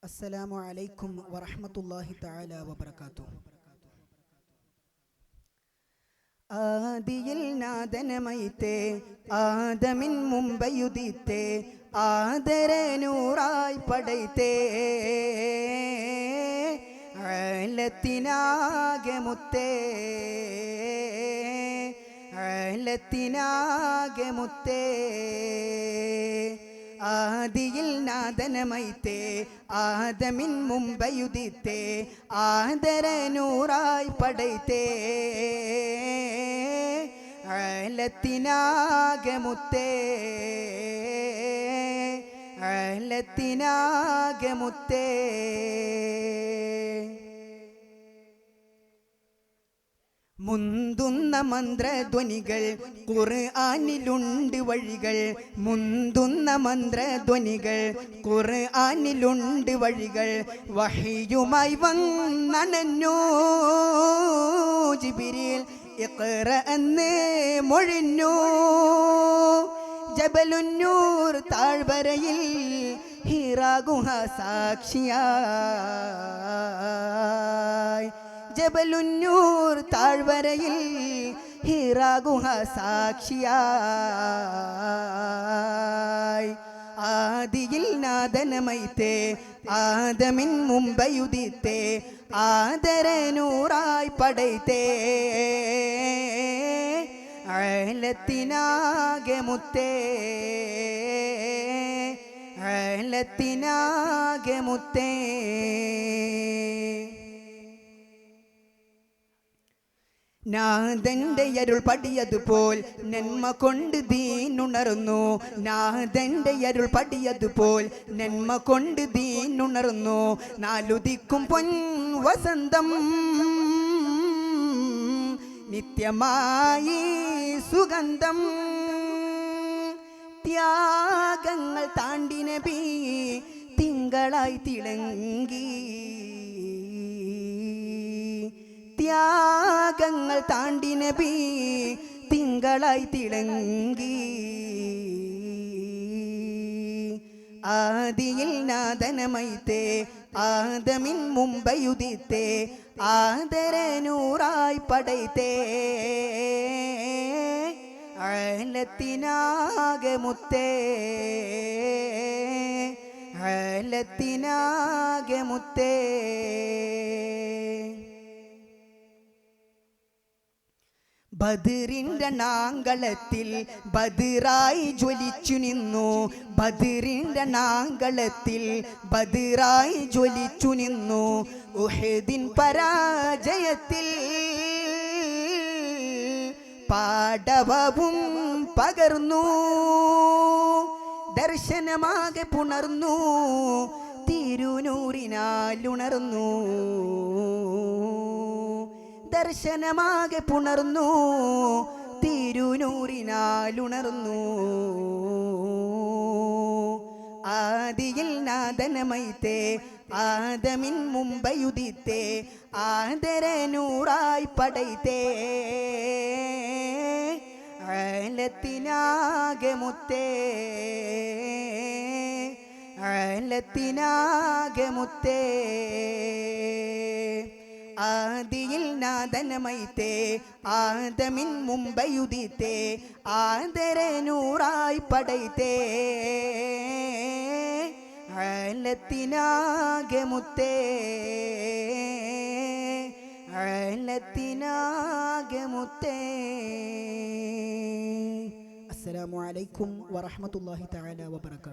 അസ്സലാമു അലൈക്കും വറഹ്മത്തുള്ളാഹി തആല വബറകാതുഹു. ആദിയിൽ നാദനമൈത്തേ ആദമിൻ മുമ്പയുദിത്തേ ആദരനൂറായി പടൈത്തേ ആലത്തിനാകെ മുത്തേ ആലത്തിനാകെ മുത്തേ ആദിയിൽ നാദനമൈത്തേ ആദമിൻ മുമ്പയുദിത്തേ ആദരനൂറായി പടൈത്തേ ആലത്തിനാകെ മുത്തേ ആലത്തിനാകെ മുത്തേ മുന്തുന്ന മന്ത്രധ്വനികൾ ഖുർആനിലുണ്ട് വഴികൾ മുന്തുന്ന മന്ത്രധ്വനികൾ ഖുർആനിലുണ്ട് വഴികൾ വഹിയുമായി വന്നണഞ്ഞു ജിബ്രീൽ ഇഖ്റ എന്ന് മൊഴിഞ്ഞു ജബലുന്നൂർ താഴ്വരയിൽ ഹിറാ ഗുഹ സാക്ഷിയായി ജബലുന്നൂർ താഴ്വരയിൽ ഹിറാ ഗുഹ സാക്ഷിയായി ആദിയിൽ നാദനമൈത്തേ ആദമിൻ മുമ്പയുദിത്തേ ആദരനൂറായി പടൈത്തേ ആലത്തിനാകെ മുത്തേ ആലത്തിനാകെ മുത്തേ നാഥന്റെ അരുൾ പടിയതുപോൽ നന്മ കൊണ്ട് ദീനുണർന്നു നാഥന്റെ അരുൾ പടിയതുപോൽ നന്മ കൊണ്ട് ദീനുണർന്നു നാലുദിക്കും പൊൻ വസന്തം നിത്യമായി സുഗന്ധം ത്യാഗങ്ങൾ താണ്ടി നബി തിങ്കളായി തിളങ്ങി ത്യാഗങ്ങൾ താണ്ടി നബി തിങ്കളായി തിളങ്ങി ആദിയിൽ നാദനമൈത്തേ ആദമിൻ മുമ്പയുദിത്തേ ആദരനൂറായി പടൈത്തേ ആലത്തിനാകെ മുത്തേ ആലത്തിനാകെ മുത്തേ ബദറിന്റെ നാങ്കളത്തിൽ ബദറായി ജ്വലിച്ചു നിന്നു ബദറിന്റെ നാങ്കളത്തിൽ ബദറായി ജ്വലിച്ചു നിന്നു ഉഹദിൻ പരാജയത്തിൽ പാടവവും പകർന്നു ദർശനമാകെ പുണർന്നു തിരുനൂറിനാലുണർന്നു ദർശനമാകെ പുണർന്നു തിരുനൂറിനാലുണർന്നു ആദിയിൽ നാദനമൈത്തേ ആദമിൻ മുമ്പയുദിത്തേ ആദരനൂറായി പടൈത്തേ ആലത്തിനാകെ മുത്തേ ആലത്തിനാകെ മുത്തേ ആദിയിൽ നാദനമൈത്തേ ആദമിൻ മുമ്പയുദിത്തേ ആദരനൂറായി പടൈത്തേ ആലത്തിനാകെ മുത്തേ ആലത്തിനാകെ മുത്തേ. അസ്സലാമു അലൈക്കും വറഹ്മത്തുള്ളാഹി തആല വബറകാതുഹു.